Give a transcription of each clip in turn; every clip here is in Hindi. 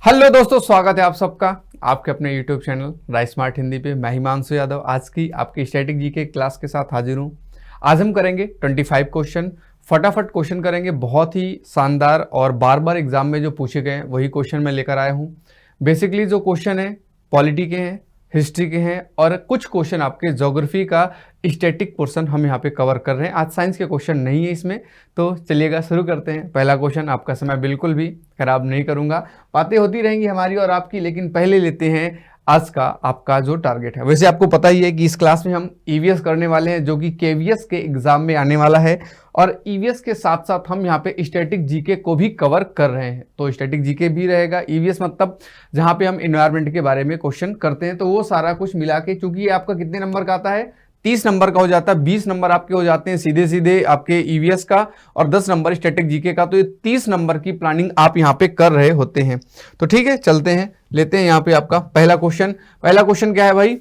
हेलो दोस्तों, स्वागत है आप सबका आपके अपने YouTube channel rice smart Hindi पे। मैं हिमांशु यादव आज की आपकी स्टैटिक जीके क्लास के साथ हाजिर हूँ। आज हम करेंगे 25 क्वेश्चन, फटाफट क्वेश्चन करेंगे, बहुत ही शानदार और बार बार एग्जाम में जो पूछे गए हैं वही क्वेश्चन मैं लेकर आया हूँ। बेसिकली जो क्वेश्चन है पॉलिटी के हैं, हिस्ट्री के हैं और कुछ क्वेश्चन आपके ज्योग्राफी का स्टैटिक पोर्शन हम यहाँ पे कवर कर रहे हैं। आज साइंस के क्वेश्चन नहीं है इसमें, तो चलिएगा शुरू करते हैं। पहला क्वेश्चन, आपका समय बिल्कुल भी खराब नहीं करूंगा, बातें होती रहेंगी हमारी और आपकी, लेकिन पहले लेते हैं आज का आपका जो टारगेट है। वैसे आपको पता ही है कि इस क्लास में हम ईवीएस करने वाले हैं, जो कि केवीएस के एग्जाम में आने वाला है, और ईवीएस के साथ साथ हम यहाँ पे स्टैटिक जीके को भी कवर कर रहे हैं। तो स्टैटिक जीके भी रहेगा, ईवीएस मतलब जहाँ पे हम एनवायरमेंट के बारे में क्वेश्चन करते हैं, तो वो सारा कुछ मिला के, चूंकि ये आपका कितने नंबर का आता है, 30 नंबर का हो जाता है, 20 नंबर आपके हो जाते हैं सीधे सीधे आपके ईवीएस का और 10 नंबर स्टैटिक जीके का। तो ये 30 नंबर की प्लानिंग आप यहाँ पे कर रहे होते हैं। तो ठीक है, चलते हैं, लेते हैं यहाँ पे आपका पहला क्वेश्चन। पहला क्वेश्चन क्या है भाई?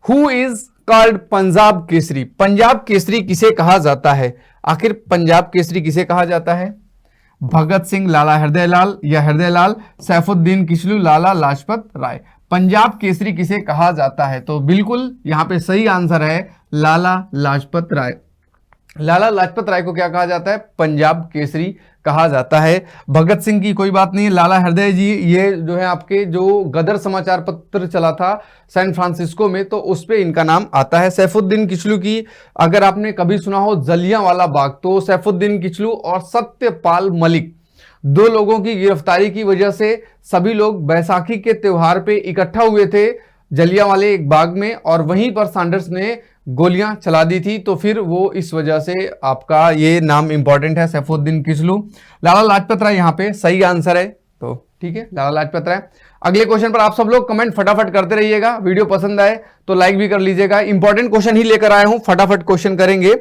Who is called Punjab Kesari? Punjab Kesari किसे कहा जाता है? आखिर पंजाब केसरी किसे कहा जाता है? भगत सिंह, लाला हृदयलाल या हृदयलाल, सैफुद्दीन किचलू, लाला लाजपत राय। पंजाब केसरी किसे कहा जाता है? तो बिल्कुल यहां पे सही आंसर है लाला लाजपत राय। लाला लाजपत राय को क्या कहा जाता है? पंजाब केसरी कहा जाता है। भगत सिंह की कोई बात नहीं है। लाला हृदय जी, ये जो है आपके जो गदर समाचार पत्र चला था सैन फ्रांसिस्को में, तो उस पे इनका नाम आता है। सैफुद्दीन किचलू की अगर आपने कभी सुना हो जलियांवाला बाग, तो सैफुद्दीन किचलू और सत्यपाल मलिक, दो लोगों की गिरफ्तारी की वजह से सभी लोग बैसाखी के त्योहार पे इकट्ठा हुए थे जलियांवाले एक बाग में, और वहीं पर सैंडर्स ने गोलियां चला दी थी। तो फिर वो इस वजह से आपका ये नाम इंपॉर्टेंट है, सैफुद्दीन किचलू। लाला लाजपत राय यहाँ पे सही आंसर है। तो ठीक है, लाला लाजपत राय। अगले क्वेश्चन पर आप सब लोग कमेंट फटाफट करते रहिएगा, वीडियो पसंद आए तो लाइक भी कर लीजिएगा। इंपॉर्टेंट क्वेश्चन ही लेकर आया हूं, फटाफट क्वेश्चन करेंगे।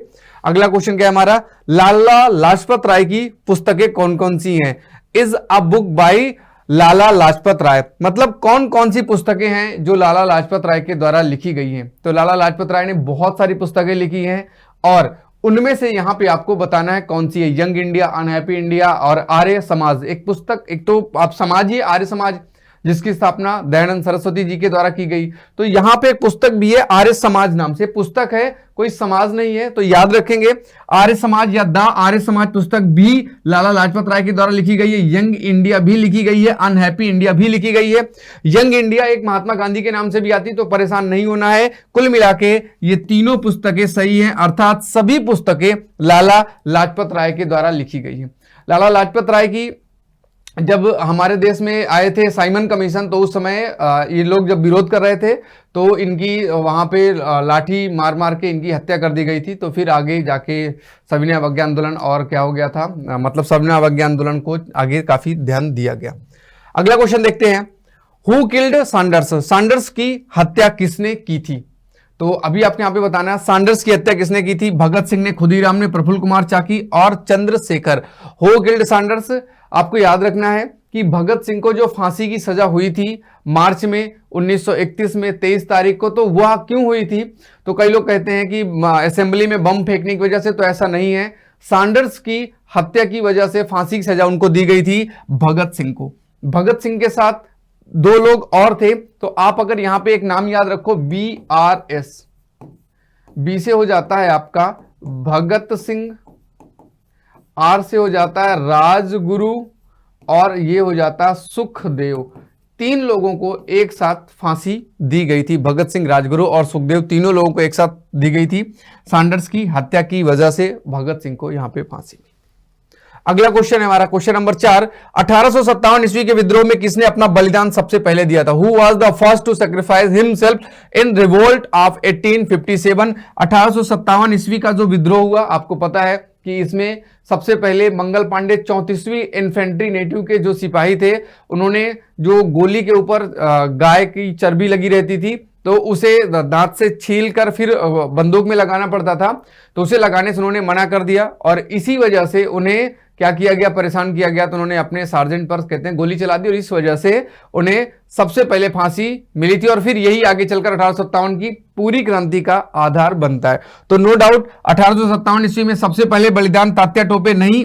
अगला क्वेश्चन क्या है हमारा? लाला लाजपत राय की पुस्तकें कौन कौन सी हैं? Is a book by Lala Lajpat Rai, मतलब कौन कौन सी पुस्तकें हैं जो लाला लाजपत राय के द्वारा लिखी गई हैं? तो लाला लाजपत राय ने बहुत सारी पुस्तकें लिखी हैं, और उनमें से यहां पे आपको बताना है कौन सी है। यंग इंडिया, अनहैप्पी इंडिया और आर्य समाज एक पुस्तक, एक तो आप समाज ही आर्य समाज, जिसकी स्थापना दयानंद सरस्वती जी के द्वारा की गई। तो यहां पे एक पुस्तक भी है, आर्य समाज नाम से पुस्तक है, कोई समाज नहीं है, तो याद रखेंगे आर्य समाज या द आर्य समाज पुस्तक भी लाला लाजपत राय के द्वारा लिखी गई है। यंग इंडिया भी लिखी गई है, अनहैप्पी इंडिया भी लिखी गई है। यंग इंडिया एक महात्मा गांधी के नाम से भी आती, तो परेशान नहीं होना है। कुल मिला के ये तीनों पुस्तकें सही हैं, अर्थात सभी पुस्तकें लाला लाजपत राय के द्वारा लिखी गई है। लाला लाजपत राय की जब हमारे देश में आए थे साइमन कमीशन, तो उस समय ये लोग जब विरोध कर रहे थे, तो इनकी वहां पे लाठी मार मार के इनकी हत्या कर दी गई थी। तो फिर आगे जाके सविनय अवज्ञा आंदोलन और क्या हो गया था, मतलब सविनय अवज्ञा आंदोलन को आगे काफी ध्यान दिया गया। अगला क्वेश्चन देखते हैं, हु किल्ड सैंडर्स? सैंडर्स की हत्या किसने की थी? तो अभी आपके यहां पे बताना है सैंडर्स की हत्या किसने की थी। भगत सिंह ने, खुदीराम ने, प्रफुल्ल कुमार चाकी और चंद्रशेखर। हु किल्ड सैंडर्स, आपको याद रखना है कि भगत सिंह को जो फांसी की सजा हुई थी मार्च में 1931 में 23 तारीख को, तो वह क्यों हुई थी? तो कई लोग कहते हैं कि असेंबली में बम फेंकने की वजह से, तो ऐसा नहीं है। सैंडर्स की हत्या की वजह से फांसी की सजा उनको दी गई थी भगत सिंह को। भगत सिंह के साथ दो लोग और थे, तो आप अगर यहां पे एक नाम याद रखो, BRS, बी से हो जाता है आपका भगत सिंह, आर से हो जाता है राजगुरु, और ये हो जाता है सुखदेव। तीन लोगों को एक साथ फांसी दी गई थी, भगत सिंह, राजगुरु और सुखदेव, तीनों लोगों को एक साथ दी गई थी। सैंडर्स की हत्या की वजह से भगत सिंह को यहां पे फांसी। अगला क्वेश्चन है हमारा, क्वेश्चन नंबर 4, 1857 ईस्वी के विद्रोह में किसने अपना बलिदान सबसे पहले दिया था? Who was the first to sacrifice himself in revolt of 1857? 1857 ईस्वी का जो विद्रोह हुआ, आपको पता है कि इसमें सबसे पहले मंगल पांडे 34वीं इन्फेंट्री नेटिव के जो सिपाही थे, उन्होंने जो गोली के ऊपर गाय की चर्बी लगी रहती थी, तो उसे दांत से छील कर फिर बंदूक में लगाना पड़ता था, तो उसे लगाने से उन्होंने मना कर दिया, और इसी वजह से उन्हें क्या किया गया, परेशान किया गया। तो उन्होंने अपने सार्जेंट पर कहते हैं गोली चला दी, और इस वजह से उन्हें सबसे पहले फांसी मिली थी, और फिर यही आगे चलकर 1857 की पूरी क्रांति का आधार बनता है। तो नो डाउट 1857 ईस्वी में सबसे पहले बलिदान तात्या टोपे नहीं,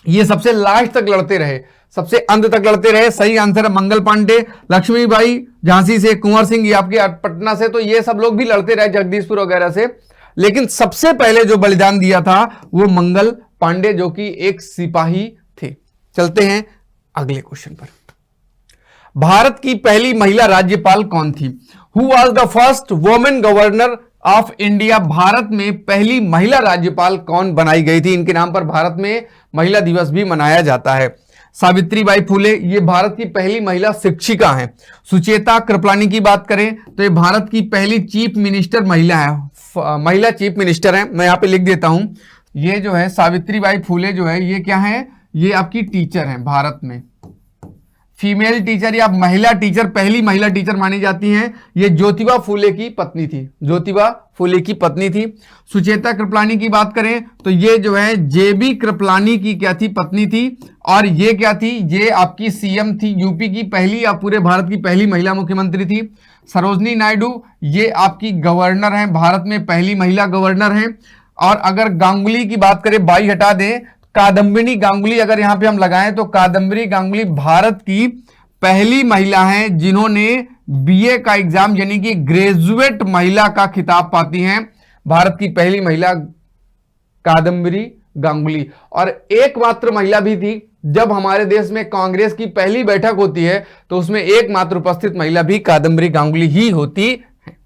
ये सबसे लास्ट तक लड़ते रहे, सबसे अंत तक लड़ते रहे। सही आंसर है मंगल पांडे। लक्ष्मीबाई झांसी से, कुंवर सिंह ये आपके पटना से, तो ये सब लोग भी लड़ते रहे जगदीशपुर वगैरह से, लेकिन सबसे पहले जो बलिदान दिया था वो मंगल पांडे, जो कि एक सिपाही थे। चलते हैं अगले क्वेश्चन पर। भारत की पहली महिला राज्यपाल कौन थी? Who was the first women governor of India? Bharat में पहली महिला राज्यपाल कौन बनाई गई थी? इनके नाम पर भारत में महिला दिवस भी मनाया जाता है। सावित्रीबाई फुले, ये भारत की पहली महिला शिक्षिका हैं। सुचेता कृपलानी की बात करें तो ये भारत की पहली चीफ मिनिस्टर महिला है, महिला चीफ मिनिस्टर है। मैं यहां पे लिख देता हूं, ये जो है सावित्रीबाई फुले जो है ये क्या है, ये आपकी टीचर है भारत में, फीमेल टीचर या महिला टीचर, पहली महिला टीचर मानी जाती हैं। ये ज्योतिबा फुले की पत्नी थी, ज्योतिबा फुले की पत्नी थी। सुचेता कृपलानी की बात करें तो ये जो है जेबी कृपलानी की क्या थी, पत्नी थी। और ये क्या थी, ये आपकी सीएम थी, यूपी की पहली या पूरे भारत की पहली महिला मुख्यमंत्री थी। सरोजनी नायडू, ये आपकी गवर्नर हैं, भारत में पहली महिला गवर्नर हैं। और अगर गांगुली की बात करें, बाई हटा दें, कादम्बिनी गांगुली अगर यहां पे हम लगाएं तो कादम्बिनी गांगुली भारत की पहली महिला हैं जिन्होंने बीए का एग्जाम यानी कि ग्रेजुएट महिला का खिताब पाती हैं। भारत की पहली महिला कादम्बिनी गांगुली। और एकमात्र महिला भी थी, जब हमारे देश में कांग्रेस की पहली बैठक होती है तो उसमें एकमात्र उपस्थित महिला भी कादम्बिनी गांगुली ही होती है।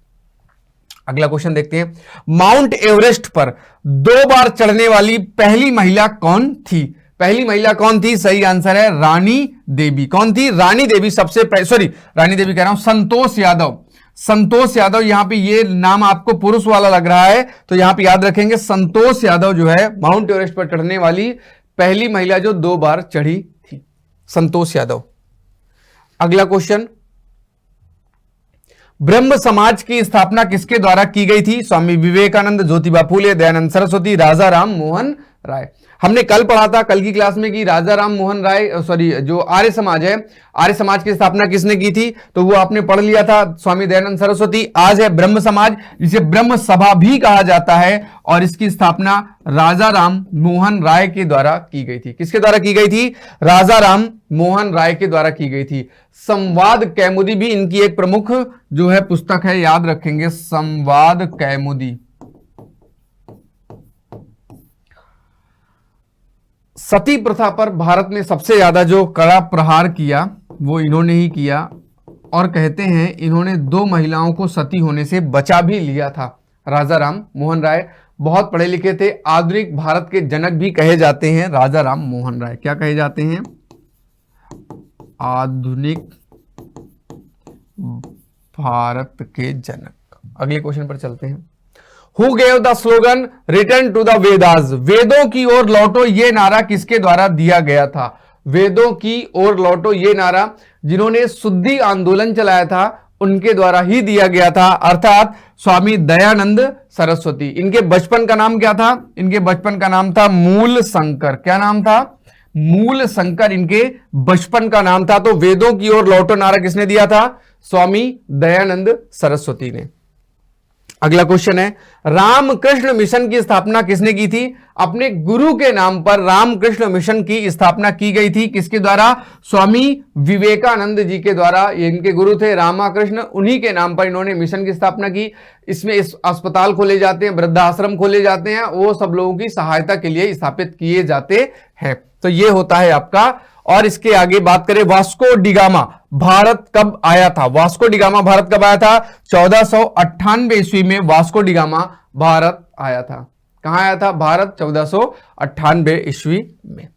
अगला क्वेश्चन देखते हैं। माउंट एवरेस्ट पर 2 बार चढ़ने वाली पहली महिला कौन थी? पहली महिला कौन थी? सही आंसर है रानी देवी। कौन थी? रानी देवी। सबसे सॉरी, रानी देवी कह रहा हूं, संतोष यादव। संतोष यादव, यहां पे ये नाम आपको पुरुष वाला लग रहा है तो यहां पे याद रखेंगे, संतोष यादव जो है माउंट एवरेस्ट पर चढ़ने वाली पहली महिला जो 2 बार चढ़ी थी, संतोष यादव। अगला क्वेश्चन, ब्रह्म समाज की स्थापना किसके द्वारा की गई थी? स्वामी विवेकानंद, ज्योतिबा फुले, दयानंद सरस्वती, राजा राम मोहन राय। हमने कल पढ़ा था कल की क्लास में कि राजा राम मोहन राय जो आर्य समाज है, आर्य समाज की स्थापना किसने की थी? तो वो आपने पढ़ लिया था, स्वामी दयानंद सरस्वती। आज है ब्रह्म समाज, जिसे ब्रह्म सभा भी कहा जाता है, और इसकी स्थापना राजा राम मोहन राय के द्वारा की गई थी। किसके द्वारा की गई थी? राजा राम मोहन राय के द्वारा की गई थी। संवाद कैमुदी भी इनकी एक प्रमुख जो है पुस्तक है, याद रखेंगे, संवाद कैमुदी। सती प्रथा पर भारत में सबसे ज्यादा जो कड़ा प्रहार किया वो इन्होंने ही किया, और कहते हैं इन्होंने 2 महिलाओं को सती होने से बचा भी लिया था। राजा राम मोहन राय बहुत पढ़े लिखे थे, आधुनिक भारत के जनक भी कहे जाते हैं राजा राम मोहन राय। क्या कहे जाते हैं? आधुनिक भारत के जनक। अगले क्वेश्चन पर चलते हैं। Who gave the slogan Return to the Vedas? वेदों की ओर लौटो, ये नारा किसके द्वारा दिया गया था? वेदों की ओर लौटो ये नारा जिन्होंने शुद्धि आंदोलन चलाया था उनके द्वारा ही दिया गया था, अर्थात स्वामी दयानंद सरस्वती। इनके बचपन का नाम क्या था? इनके बचपन का नाम था मूल शंकर। क्या नाम था? मूल शंकर इनके बचपन का नाम था। तो वेदों की ओर लौटो नारा किसने दिया था? स्वामी दयानंद सरस्वती ने। अगला क्वेश्चन है, रामकृष्ण मिशन की स्थापना किसने की थी? अपने गुरु के नाम पर रामकृष्ण मिशन की स्थापना की गई थी। किसके द्वारा? स्वामी विवेकानंद जी के द्वारा। इनके गुरु थे रामकृष्ण, उन्हीं के नाम पर इन्होंने मिशन की स्थापना की। इसमें इस अस्पताल खोले जाते हैं, वृद्धाश्रम खोले जाते हैं, वो सब लोगों की सहायता के लिए स्थापित किए जाते हैं। तो ये होता है आपका। और इसके आगे बात करें, वास्को डिगामा भारत कब आया था? वास्को डिगामा भारत कब आया था? 1498 ईस्वी में वास्को डिगामा भारत आया था। कहां आया था? भारत 1498 ईस्वी में।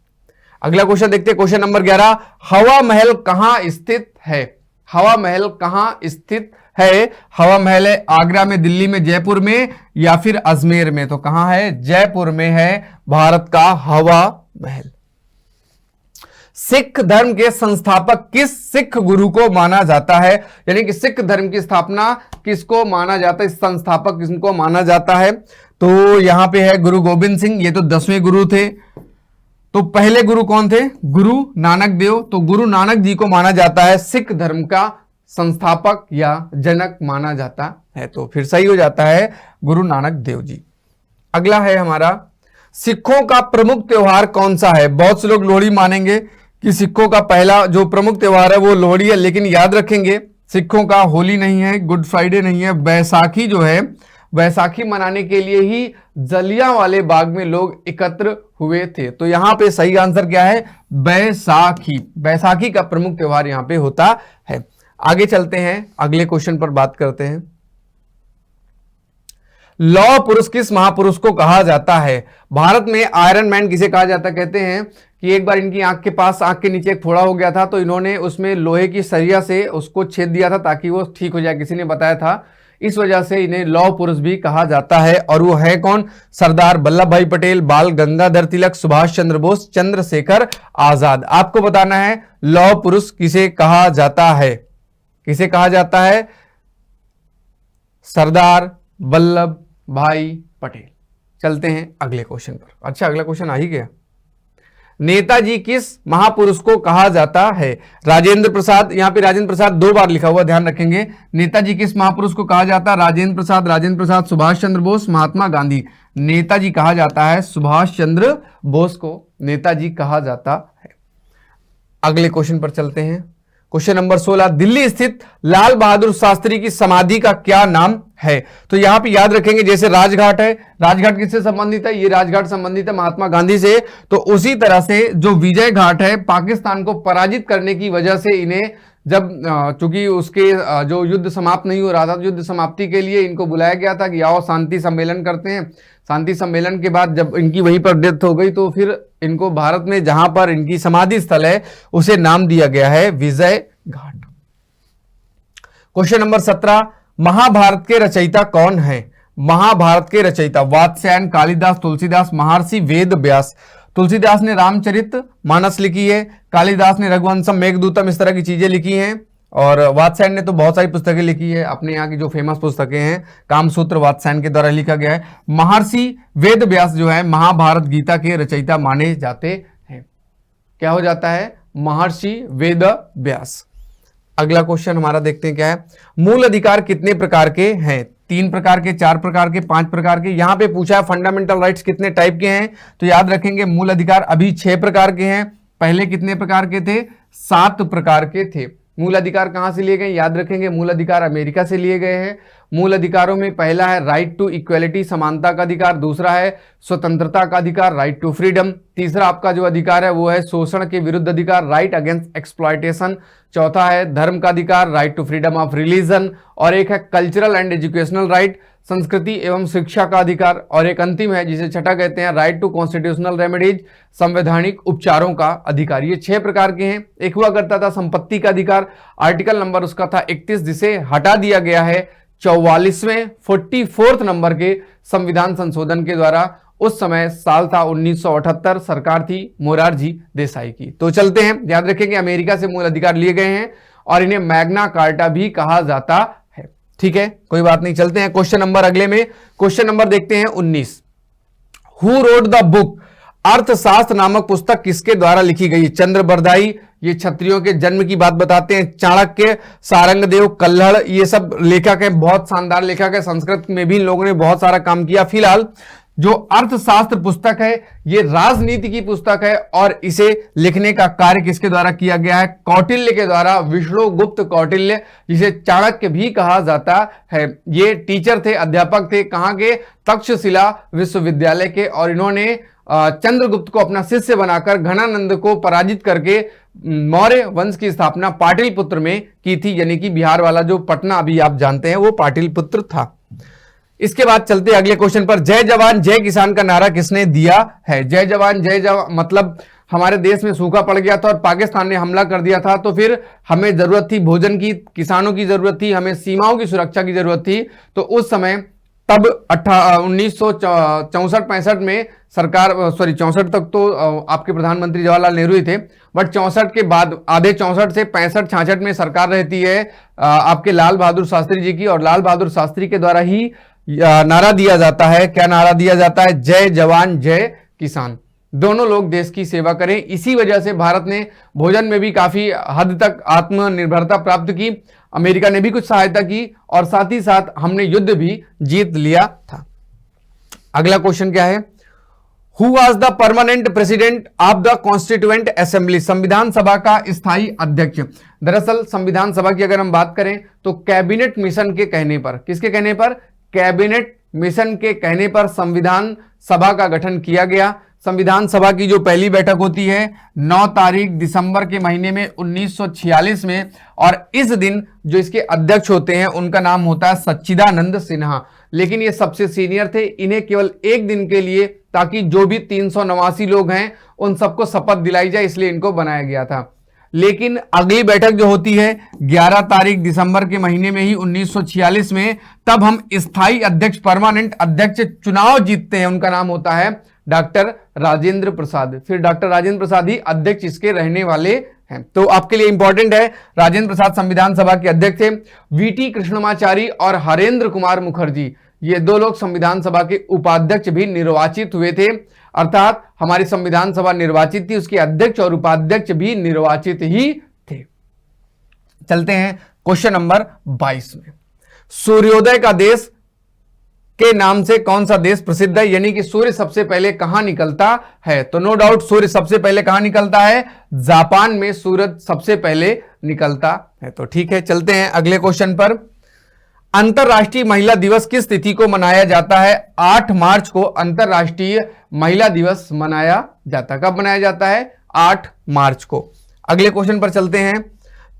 अगला क्वेश्चन देखते हैं, क्वेश्चन नंबर 11। हवा महल कहां स्थित है? हवा महल कहां स्थित है? हवा महल है आगरा में, दिल्ली में, जयपुर में या फिर अजमेर में? तो कहां है? जयपुर में है भारत का हवा महल। सिख धर्म के संस्थापक किस सिख गुरु को माना जाता है? यानी कि सिख धर्म की स्थापना किसको माना जाता है? संस्थापक किसको माना जाता है? तो यहां पे है गुरु गोविंद सिंह, ये तो 10वें गुरु थे। तो पहले गुरु कौन थे? गुरु नानक देव। तो गुरु नानक जी को माना जाता है सिख धर्म का संस्थापक या जनक माना जाता है। तो फिर सही हो जाता है गुरु नानक देव जी। अगला है हमारा, सिखों का प्रमुख त्योहार कौन सा है? बहुत से लोग लोहड़ी मानेंगे कि सिखों का पहला जो प्रमुख त्योहार है वो लोहड़ी है, लेकिन याद रखेंगे सिखों का होली नहीं है, गुड फ्राइडे नहीं है, बैसाखी जो है, बैसाखी मनाने के लिए ही जलियांवाले बाग में लोग एकत्र हुए थे। तो यहां पे सही आंसर क्या है? बैसाखी। बैसाखी का प्रमुख त्योहार यहां पे होता है। आगे चलते हैं, अगले क्वेश्चन पर बात करते हैं। लौह पुरुष किस महापुरुष को कहा जाता है? भारत में आयरन मैन किसे कहा जाता है? कहते हैं कि एक बार इनकी आंख के पास, आंख के नीचे एक फोड़ा हो गया था, तो इन्होंने उसमें लोहे की सरिया से उसको छेद दिया था ताकि वो ठीक हो जाए, किसी ने बताया था। इस वजह से इन्हें लौह पुरुष भी कहा जाता है। और वो है कौन? सरदार वल्लभ भाई पटेल, बाल गंगाधर तिलक, सुभाष चंद्र बोस, चंद्रशेखर आजाद। आपको बताना है लौह पुरुष किसे कहा जाता है? किसे कहा जाता है? सरदार वल्लभ भाई पटेल। चलते हैं अगले क्वेश्चन पर। अच्छा, अगला क्वेश्चन आ ही गया। नेताजी किस महापुरुष को कहा जाता है? राजेंद्र प्रसाद, यहां पे राजेंद्र प्रसाद 2 बार लिखा हुआ, ध्यान रखेंगे। नेताजी किस महापुरुष को कहा जाता है? राजेंद्र प्रसाद, सुभाष चंद्र बोस, महात्मा गांधी। नेताजी कहा जाता है सुभाष चंद्र बोस को नेताजी कहा जाता है। अगले क्वेश्चन पर चलते हैं। क्वेश्चन नंबर 16, दिल्ली स्थित लाल बहादुर शास्त्री की समाधि का क्या नाम है? तो यहां पे याद रखेंगे, जैसे राजघाट है, राजघाट किससे संबंधित है? ये राजघाट संबंधित है महात्मा गांधी से। तो उसी तरह से जो विजय घाट है, पाकिस्तान को पराजित करने की वजह से इन्हें, जब चूंकि उसके जो युद्ध समाप्त नहीं हो रहा था, युद्ध समाप्ति के लिए इनको बुलाया गया था कि आओ शांति सम्मेलन करते हैं। शांति सम्मेलन के बाद जब इनकी वहीं पर डेथ हो गई, तो फिर इनको भारत में जहां पर इनकी समाधि स्थल है उसे नाम दिया गया है विजय घाट। क्वेश्चन नंबर 17, महाभारत के रचयिता कौन है? महाभारत के रचयिता वात्स्यायन, कालिदास, तुलसीदास, महर्षि वेद व्यास। तुलसीदास ने रामचरित मानस लिखी है, कालिदास ने रघुवंशम, मेघदूतम, इस तरह की चीजें लिखी हैं, और वात्स्यायन ने तो बहुत सारी पुस्तकें लिखी है। अपने यहाँ की जो फेमस पुस्तकें हैं, कामसूत्र वात्स्यायन के द्वारा लिखा गया है। महर्षि वेद व्यास जो है महाभारत गीता के रचयिता माने जाते हैं। क्या हो जाता है? महर्षि वेद व्यास। अगला क्वेश्चन हमारा देखते हैं क्या है। मूल अधिकार कितने प्रकार के हैं? 3 प्रकार के, 4 प्रकार के, 5 प्रकार के। यहां पे पूछा है फंडामेंटल राइट्स कितने टाइप के हैं, तो याद रखेंगे मूल अधिकार अभी 6 प्रकार के हैं। पहले कितने प्रकार के थे? 7 प्रकार के थे। मूल अधिकार कहां से लिए गए? याद रखेंगे मूल अधिकार अमेरिका से लिए गए हैं। मूल अधिकारों में पहला है राइट टू इक्वलिटी, समानता का अधिकार। दूसरा है स्वतंत्रता का अधिकार, राइट टू फ्रीडम। तीसरा आपका जो अधिकार है वो है शोषण के विरुद्ध अधिकार, राइट अगेंस्ट एक्सप्लॉयटेशन। चौथा है धर्म का अधिकार, right to freedom of religion. और एक है कल्चरल एंड एजुकेशनल राइट, संस्कृति एवं शिक्षा का अधिकार। और एक अंतिम है जिसे छठा कहते हैं राइट टू कॉन्स्टिट्यूशनल रेमेडीज, संवैधानिक उपचारों का अधिकार। ये 6 प्रकार के हैं। एक हुआ करता था संपत्ति का अधिकार, आर्टिकल नंबर उसका था 31, जिसे हटा दिया गया है 44वें नंबर के संविधान संशोधन के द्वारा। उस समय साल था 1978, सरकार थी मोरारजी देसाई की। तो चलते हैं, याद रखेंगे अमेरिका से मूल अधिकार लिए गए हैं और इन्हें मैग्ना कार्टा भी कहा जाता है। ठीक है, कोई बात नहीं, चलते हैं क्वेश्चन नंबर अगले में। क्वेश्चन नंबर देखते हैं 19। Who wrote the book? अर्थशास्त्र नामक पुस्तक किसके द्वारा लिखी गई? चंद्र बरदाई, ये क्षत्रियों के जन्म की बात बताते हैं। चाणक्य, सारंगदेव, कल्हड़, ये सब लेखक हैं, बहुत शानदार लेखक है। संस्कृत में भी इन लोगों ने बहुत सारा काम किया। फिलहाल जो अर्थशास्त्र पुस्तक है ये राजनीति की पुस्तक है और इसे लिखने का कार्य किसके द्वारा किया गया है? कौटिल्य के द्वारा, विष्णुगुप्त कौटिल्य, जिसे चाणक्य भी कहा जाता है। ये टीचर थे, अध्यापक थे, कहां के? तक्षशिला विश्वविद्यालय के। और इन्होंने चंद्रगुप्त को अपना शिष्य बनाकर घनानंद को पराजित करके मौर्य वंश की स्थापना पाटलिपुत्र में की थी, यानी कि बिहार वाला जो पटना अभी आप जानते हैं वो पाटलिपुत्र था। इसके बाद चलते अगले क्वेश्चन पर। जय जवान जय किसान का नारा किसने दिया है? जय जवान जय जवान मतलब हमारे देश में सूखा पड़ गया था और पाकिस्तान ने हमला कर दिया था, तो फिर हमें जरूरत थी भोजन की, किसानों की जरूरत थी, हमें सीमाओं की सुरक्षा की जरूरत थी। तो उस समय तब 1964-65 में सरकार, 64 तक तो आपके प्रधानमंत्री जवाहरलाल नेहरू ही थे, बट 64 के बाद आधे 64 से 65-66 में सरकार रहती है आपके लाल बहादुर शास्त्री जी की। और लाल बहादुर शास्त्री के द्वारा ही नारा दिया जाता है। क्या नारा दिया जाता है? जय जवान जय किसान, दोनों लोग देश की सेवा करें। इसी वजह से भारत ने भोजन में भी काफी हद तक आत्मनिर्भरता प्राप्त की, अमेरिका ने भी कुछ सहायता की और साथ ही साथ हमने युद्ध भी जीत लिया था। अगला क्वेश्चन क्या है? Who was the permanent president of the constituent assembly, संविधान सभा का स्थायी अध्यक्ष। दरअसल संविधान सभा की अगर हम बात करें तो कैबिनेट मिशन के कहने पर, किसके कहने पर, कैबिनेट मिशन के कहने पर संविधान सभा का गठन किया गया। संविधान सभा की जो पहली बैठक होती है 9 तारीख दिसंबर के महीने में 1946 में, और इस दिन जो इसके अध्यक्ष होते हैं उनका नाम होता है सच्चिदानंद सिन्हा। लेकिन ये सबसे सीनियर थे, इन्हें केवल एक दिन के लिए, ताकि जो भी 389 लोग हैं उन सबको शपथ दिलाई जाए, इसलिए इनको बनाया गया था। लेकिन अगली बैठक जो होती है 11 तारीख दिसंबर के महीने में ही 1946 में, तब हम स्थायी अध्यक्ष, परमानेंट अध्यक्ष चुनाव जीतते हैं, उनका नाम होता है डॉक्टर राजेंद्र प्रसाद। फिर डॉक्टर राजेंद्र प्रसाद ही अध्यक्ष इसके रहने वाले हैं। तो आपके लिए इंपॉर्टेंट है, राजेंद्र प्रसाद संविधान सभा के अध्यक्ष थे। वीटी कृष्णमाचारी और हरेंद्र कुमार मुखर्जी, ये 2 लोग संविधान सभा के उपाध्यक्ष भी निर्वाचित हुए थे। अर्थात हमारी संविधान सभा निर्वाचित थी, उसके अध्यक्ष और उपाध्यक्ष भी निर्वाचित ही थे। चलते हैं क्वेश्चन नंबर 22 में। सूर्योदय का देश के नाम से कौन सा देश प्रसिद्ध है, यानी कि सूर्य सबसे पहले कहां निकलता है? तो नो डाउट सूर्य सबसे पहले कहां निकलता है, जापान में सूरज सबसे पहले निकलता है। तो ठीक है, चलते हैं अगले क्वेश्चन पर। अंतरराष्ट्रीय महिला दिवस किस तिथि को मनाया जाता है? 8 मार्च को अंतरराष्ट्रीय महिला दिवस मनाया जाता है। कब मनाया जाता है? 8 मार्च को। अगले क्वेश्चन पर चलते हैं।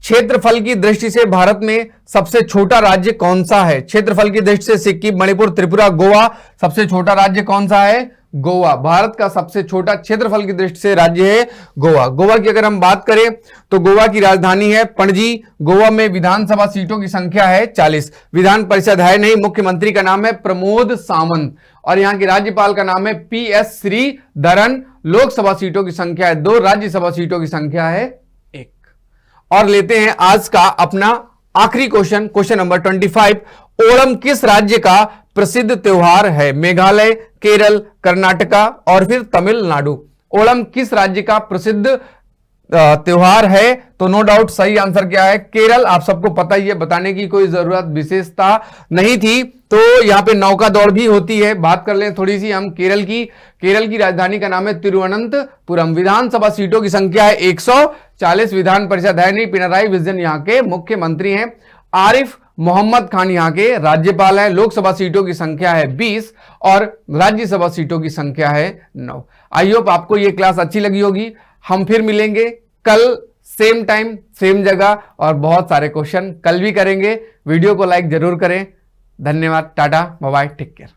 क्षेत्रफल की दृष्टि से भारत में सबसे छोटा राज्य कौन सा है? क्षेत्रफल की दृष्टि से सिक्किम, मणिपुर, त्रिपुरा, गोवा। सबसे छोटा राज्य कौन सा है? गोवा। भारत का सबसे छोटा क्षेत्रफल की दृष्टि से राज्य है गोवा। गोवा की अगर हम बात करें तो गोवा की राजधानी है पणजी। गोवा में विधानसभा सीटों की संख्या है 40। विधान परिषद है नहीं, मुख्यमंत्री का नाम है प्रमोद सावंत और यहां के राज्यपाल का नाम है PS श्रीधरन। लोकसभा सीटों की संख्या है 2, राज्यसभा सीटों की संख्या है 1। और लेते हैं आज का अपना आखिरी क्वेश्चन, क्वेश्चन नंबर 25। ओणम किस राज्य का प्रसिद्ध त्योहार है? मेघालय, केरल, कर्नाटका और फिर तमिलनाडु। ओणम किस राज्य का प्रसिद्ध त्योहार है? तो नो डाउट सही आंसर क्या है? केरल। आप सबको पता ही है, बताने की कोई जरूरत विशेषता नहीं थी। तो यहां पे नौका दौड़ भी होती है। बात कर लें थोड़ी सी हम केरल की। केरल की राजधानी का नाम है तिरुवनंतपुरम। विधानसभा सीटों की संख्या है 140। विधान परिषद है नहीं, पिनराई विजयन यहाँ के मुख्यमंत्री हैं। आरिफ मोहम्मद खान यहाँ के राज्यपाल हैं। लोकसभा सीटों की संख्या है 20 और राज्यसभा सीटों की संख्या है 9। आई होप आपको ये क्लास अच्छी लगी होगी। हम फिर मिलेंगे कल सेम टाइम सेम जगह और बहुत सारे क्वेश्चन कल भी करेंगे। वीडियो को लाइक जरूर करें। धन्यवाद, tata, bye bye, take care.